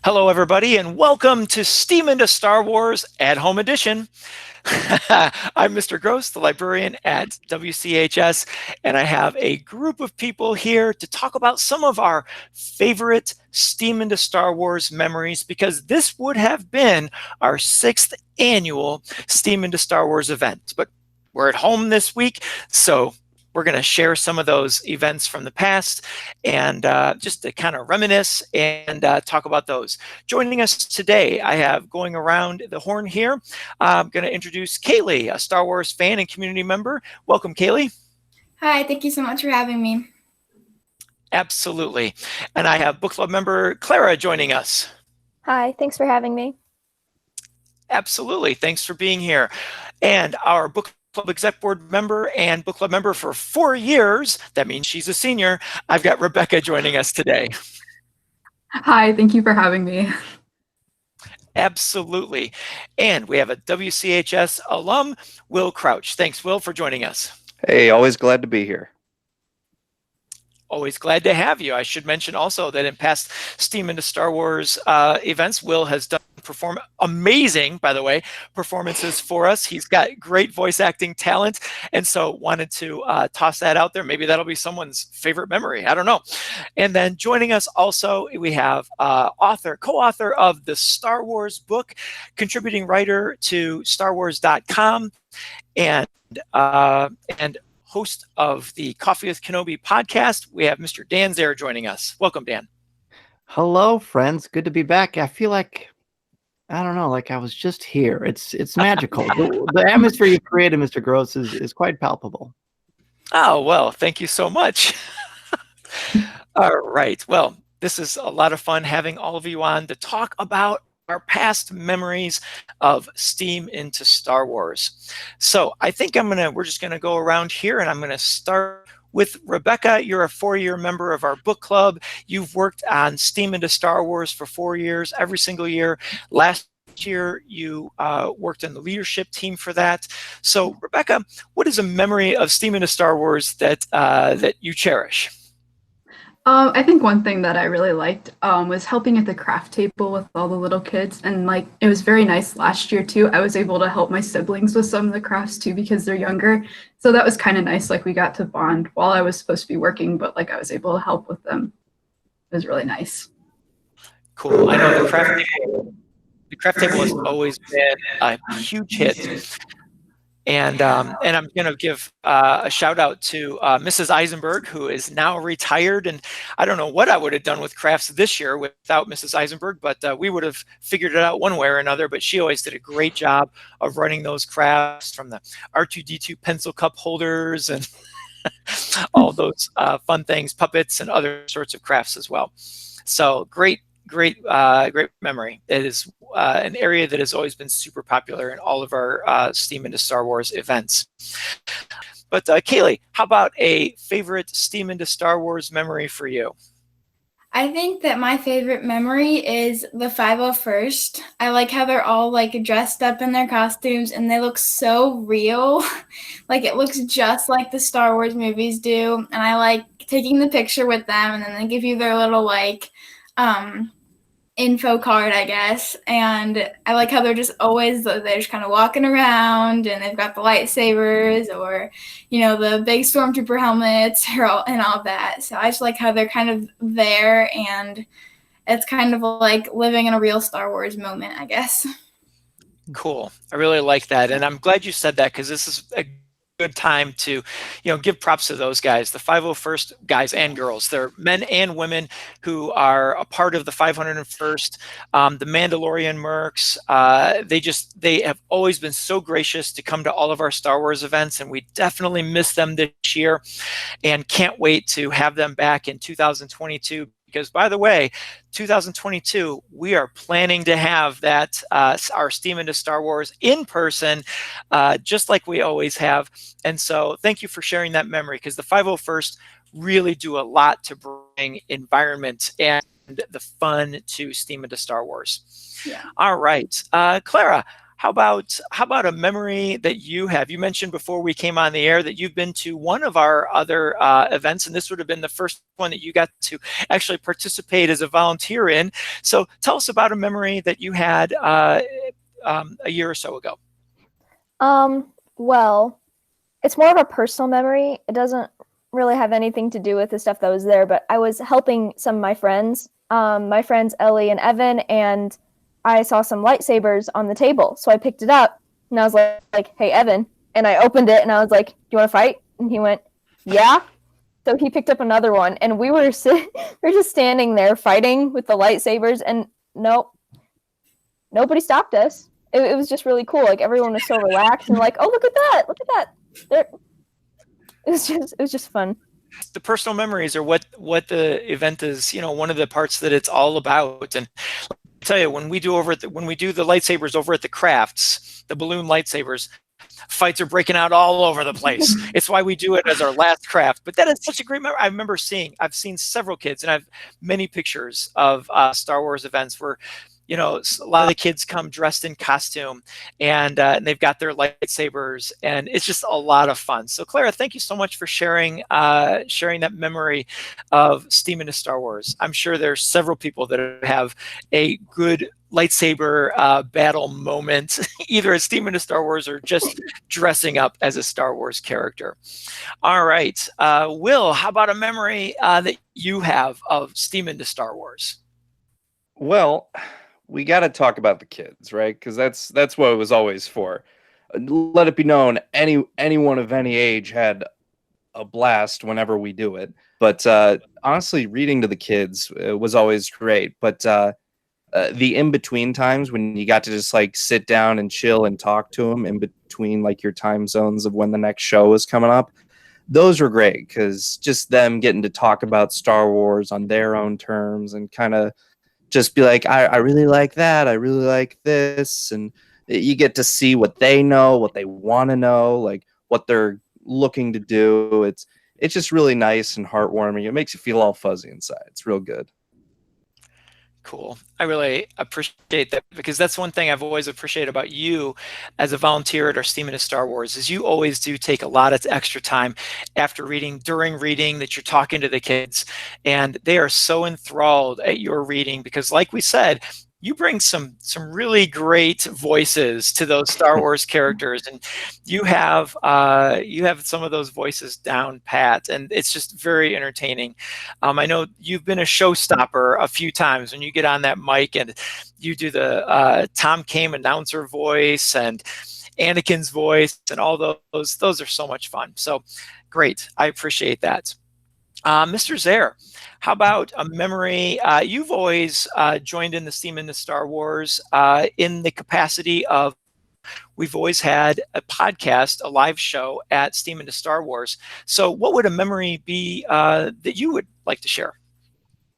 Hello, everybody, and welcome to Steam into Star Wars at Home Edition. I'm Mr. Gross, the librarian at WCHS, and I have a group of people here to talk about some of our favorite Steam into Star Wars memories, because this would have been our 6th annual Steam into Star Wars event. But we're at home this week, so we're going to share some of those events from the past and just to kind of reminisce and talk about those. Joining us today, I have going around the horn here, I'm going to introduce Kaleigh, a Star Wars fan and community member. Welcome, Kaleigh. Hi, thank you so much for having me. Absolutely. And I have book club member Clara joining us. Hi, thanks for having me. Absolutely. Thanks for being here. And our book club exec board member and book club member for 4 years, that means she's a senior, I've got Rebekah joining us today. Hi, thank you for having me. Absolutely. And we have a WCHS alum, Will Crouch. Thanks, Will, for joining us. Hey, always glad to be here. Always glad to have you. I should mention also that in past Steam into Star Wars events, Will has done amazing, by the way, performances for us. He's got great voice acting talent, and so wanted to toss that out there. Maybe that'll be someone's favorite memory. I don't know. And then joining us also, we have co-author of the Star Wars book, contributing writer to StarWars.com, and host of the Coffee with Kenobi podcast. We have Mr. Dan Zehr joining us. Welcome, Dan. Hello, friends. Good to be back. I feel like, I don't know, like I was just here. It's magical. The atmosphere you've created, Mr. Gross, is quite palpable. Oh, well, thank you so much. All right. Well, this is a lot of fun having all of you on to talk about our past memories of Steam into Star Wars. So I think we're just gonna go around here, and I'm gonna start with Rebekah. You're a 4-year member of our book club. You've worked on Steam into Star Wars for 4 years, every single year. Last year, you worked in the leadership team for that. So Rebekah, what is a memory of Steam into Star Wars that you cherish? I think one thing that I really liked was helping at the craft table with all the little kids, and like it was very nice last year too. I was able to help my siblings with some of the crafts too because they're younger, so that was kind of nice. Like we got to bond while I was supposed to be working, but like I was able to help with them. It was really nice. Cool. I know the craft table has always been a huge hit. And I'm going to give a shout out to Mrs. Eisenberg, who is now retired. And I don't know what I would have done with crafts this year without Mrs. Eisenberg, but we would have figured it out one way or another. But she always did a great job of running those crafts, from the R2-D2 pencil cup holders and all those fun things, puppets and other sorts of crafts as well. So great memory. It is an area that has always been super popular in all of our Steam into Star Wars events. But Kaleigh, how about a favorite Steam into Star Wars memory for you? I think that my favorite memory is the 501st. I like how they're all like dressed up in their costumes and they look so real. Like it looks just like the Star Wars movies do. And I like taking the picture with them, and then they give you their little like info card, I guess. And I like how they're just kind of walking around, and they've got the lightsabers, or the big stormtrooper helmets, and all that. So I just like how they're kind of there, and it's kind of like living in a real Star Wars moment, I guess. Cool. I really like that, and I'm glad you said that, because this is a good time to give props to those guys, the 501st guys and girls. They're men and women who are a part of the 501st, the Mandalorian mercs. They have always been so gracious to come to all of our Star Wars events, and we definitely miss them this year and can't wait to have them back in 2022. Because, by the way, 2022, we are planning to have that our Steam into Star Wars in person, just like we always have. And so thank you for sharing that memory, because the 501st really do a lot to bring environment and the fun to Steam into Star Wars. Yeah. All right. Clara, how about a memory that you have? You mentioned before we came on the air that you've been to one of our other events, and this would have been the first one that you got to actually participate as a volunteer in. So tell us about a memory that you had a year or so ago. Well, it's more of a personal memory. It doesn't really have anything to do with the stuff that was there, but I was helping some of my friends Ellie and Evan, and I saw some lightsabers on the table. So I picked it up and I was like, hey, Evan. And I opened it and I was like, do you want to fight? And he went, yeah. So he picked up another one and we were just standing there fighting with the lightsabers, and nobody stopped us. It was just really cool. Like, everyone was so relaxed and like, oh, look at that. There. It was just fun. The personal memories are what the event is, one of the parts that it's all about. And I'll tell you, when we do the lightsabers over at the crafts, the balloon lightsabers, fights are breaking out all over the place. It's why we do it as our last craft. But that is such a great memory. I've seen several kids, and I have many pictures of Star Wars events where a lot of the kids come dressed in costume, and they've got their lightsabers, and it's just a lot of fun. So Clara, thank you so much for sharing that memory of Steam into Star Wars. I'm sure there's several people that have a good lightsaber battle moment, either at Steam into Star Wars or just dressing up as a Star Wars character. All right, Will, how about a memory that you have of Steam into Star Wars? Well, we got to talk about the kids, right? Because that's what it was always for. Let it be known, anyone of any age had a blast whenever we do it. But honestly, reading to the kids was always great. But the in-between times when you got to just like sit down and chill and talk to them in between like your time zones of when the next show is coming up, those were great, because just them getting to talk about Star Wars on their own terms and kind of just be like, I really like that, I really like this, and you get to see what they know, what they want to know, like what they're looking to do. It's just really nice and heartwarming. It makes you feel all fuzzy inside. It's real good. Cool. I really appreciate that, because that's one thing I've always appreciated about you as a volunteer at our Steam into Star Wars is you always do take a lot of extra time after reading, during reading, that you're talking to the kids, and they are so enthralled at your reading, because like we said, you bring some really great voices to those Star Wars characters, and you have some of those voices down pat, and it's just very entertaining. I know you've been a showstopper a few times when you get on that mic and you do the Tom Kame announcer voice and Anakin's voice, and all those are so much fun. So great, I appreciate that. Mr. Zehr, how about a memory? You've always joined in the Steam into Star Wars in the capacity of, we've always had a podcast, a live show at Steam into Star Wars. So what would a memory be that you would like to share?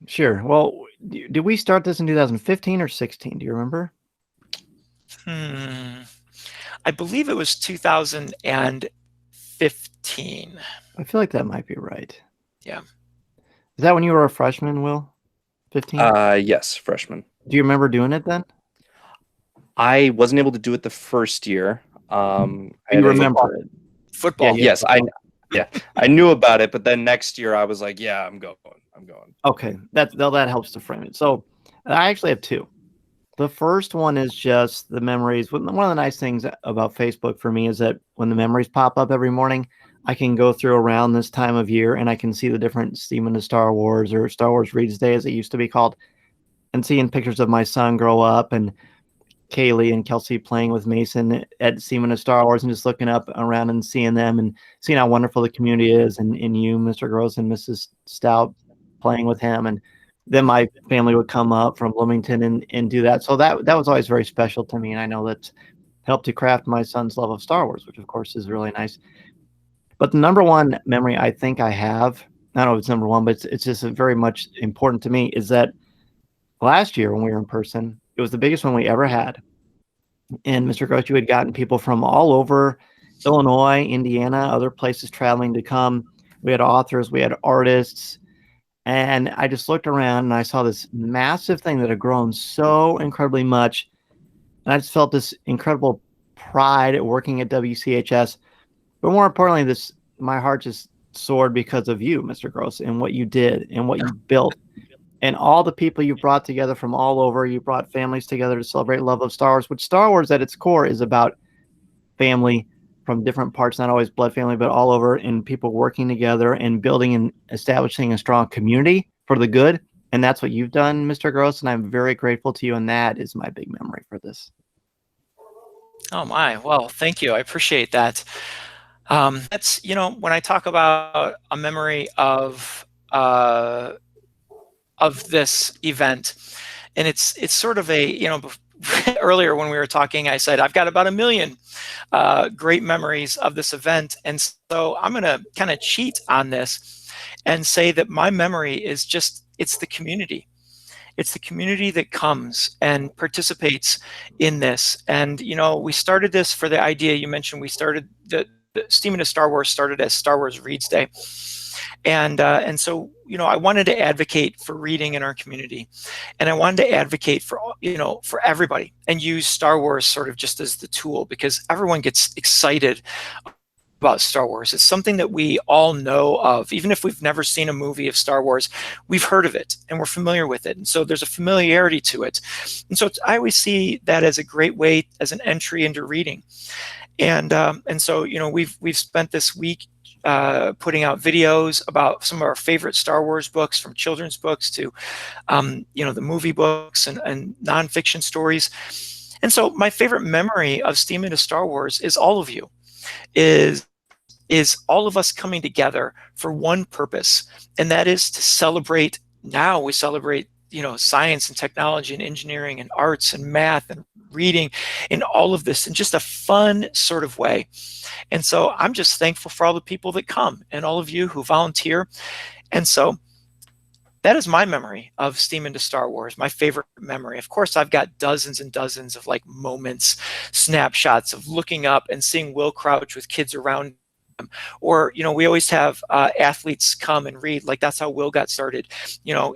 Sure. Well, did we start this in 2015 or 16? Do you remember? I believe it was 2015. I feel like that might be right. Yeah. Is that when you were a freshman, Will? 15? Yes, freshman. Do you remember doing it then? I wasn't able to do it the first year. You remember it? Football. Yeah, Yes, I knew about it, but then next year I was like, yeah, I'm going. Okay, that helps to frame it. So I actually have two. The first one is just the memories. One of the nice things about Facebook for me is that when the memories pop up every morning, I can go through around this time of year and I can see the different Steam into Star Wars, or Star Wars Reads Day as it used to be called, and seeing pictures of my son grow up, and Kaleigh and Kelsey playing with Mason at Steam into Star Wars, and just looking up around and seeing them and seeing how wonderful the community is, and you, Mr. Gross, and Mrs. Stout playing with him. And then my family would come up from Bloomington and do that. So that was always very special to me. And I know that helped to craft my son's love of Star Wars, which of course is really nice. But the number one memory I think I have, I don't know if it's number one, but it's just very much important to me, is that last year when we were in person, it was the biggest one we ever had. And Mr. Gross, you had gotten people from all over Illinois, Indiana, other places traveling to come. We had authors, we had artists. And I just looked around and I saw this massive thing that had grown so incredibly much. And I just felt this incredible pride at working at WCHS. But more importantly, my heart just soared because of you, Mr. Gross, and what you did and what you built. And all the people you brought together from all over. You brought families together to celebrate love of Star Wars, which Star Wars at its core is about family from different parts, not always blood family, but all over, and people working together and building and establishing a strong community for the good. And that's what you've done, Mr. Gross, and I'm very grateful to you, and that is my big memory for this. Oh my, well, thank you. I appreciate that. That's, when I talk about a memory of this event, and it's sort of a, earlier when we were talking, I said, I've got about 1 million great memories of this event. And so I'm going to kind of cheat on this and say that my memory is it's the community. It's the community that comes and participates in this. And, we started this for the idea you mentioned. We started the Steaming to Star Wars started as Star Wars Reads Day. And so, I wanted to advocate for reading in our community, and I wanted to advocate for, for everybody, and use Star Wars sort of just as the tool, because everyone gets excited about Star Wars. It's something that we all know of. Even if we've never seen a movie of Star Wars, we've heard of it and we're familiar with it. And so there's a familiarity to it. And so I always see that as a great way, as an entry into reading. And so, we've spent this week putting out videos about some of our favorite Star Wars books, from children's books to, the movie books and nonfiction stories. And so my favorite memory of Steaming to Star Wars is all of you, is all of us coming together for one purpose, and that is to celebrate. Now we celebrate, science and technology and engineering and arts and math and reading and all of this in just a fun sort of way. And so I'm just thankful for all the people that come and all of you who volunteer. And so that is my memory of Steaming to Star Wars, my favorite memory. Of course, I've got dozens and dozens of moments, snapshots of looking up and seeing Will Crouch with kids around him. Or, we always have athletes come and read. Like, that's how Will got started.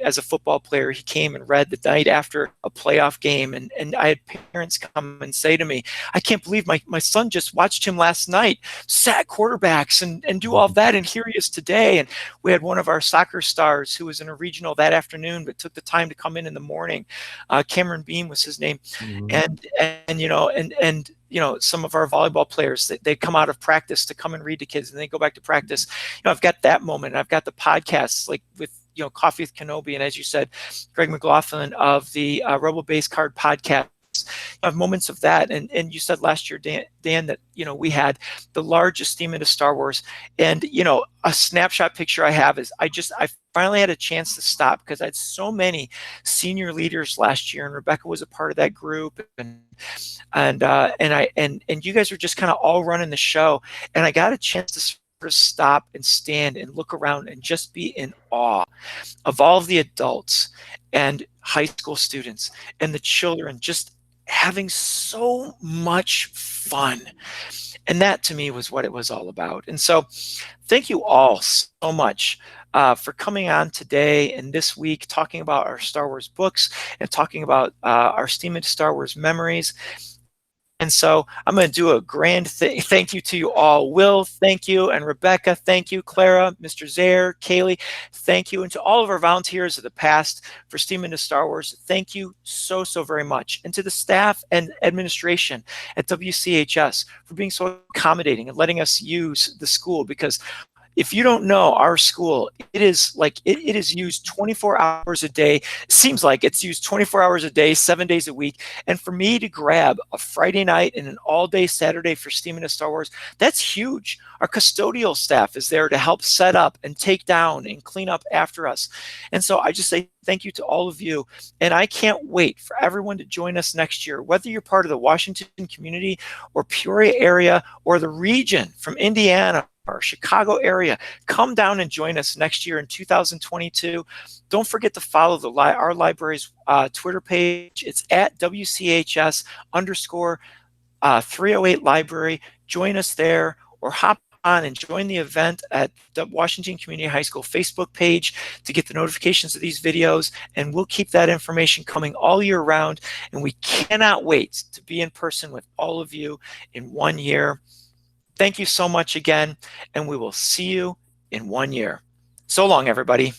As a football player, he came and read the night after a playoff game. And I had parents come and say to me, I can't believe my son just watched him last night, sack quarterbacks and do all that. And here he is today. And we had one of our soccer stars who was in a regional that afternoon, but took the time to come in the morning. Cameron Beam was his name. Mm-hmm. And some of our volleyball players, they come out of practice to come and read to kids, and they go back to practice. I've got that moment. I've got the podcasts like with, Coffee with Kenobi. And as you said, Greg McLaughlin of the Rebel Base Card podcast. I have moments of that. And you said last year, Dan, that, we had the largest Steaming to Star Wars. And, a snapshot picture I have is I finally had a chance to stop, because I had so many senior leaders last year, and Rebekah was a part of that group. And you guys were just kind of all running the show. And I got a chance to sort of stop and stand and look around and just be in awe of all of the adults and high school students and the children just having so much fun. And that to me was what it was all about. And so thank you all so much for coming on today and this week, talking about our Star Wars books and talking about our Steaming to Star Wars memories. And so I'm going to do a grand thank you to you all. Will, thank you. And Rebekah, thank you. Clara, Mr. Zehr, Kaleigh, thank you. And to all of our volunteers of the past for Steaming to Star Wars, thank you so, so very much. And to the staff and administration at WCHS for being so accommodating and letting us use the school, because if you don't know our school, it is used 24 hours a day. It seems like it's used 24 hours a day, 7 days a week. And for me to grab a Friday night and an all-day Saturday for Steaming to Star Wars, that's huge. Our custodial staff is there to help set up and take down and clean up after us. And so I just say thank you to all of you. And I can't wait for everyone to join us next year, whether you're part of the Washington community or Peoria area or the region from Indiana or Chicago area. Come down and join us next year in 2022. Don't forget to follow our library's Twitter page. It's at WCHS _308 library. Join us there, or hop on and join the event at the Washington Community High School Facebook page to get the notifications of these videos, and we'll keep that information coming all year round, and we cannot wait to be in person with all of you in 1 year. Thank you so much again, and we will see you in 1 year. So long, everybody.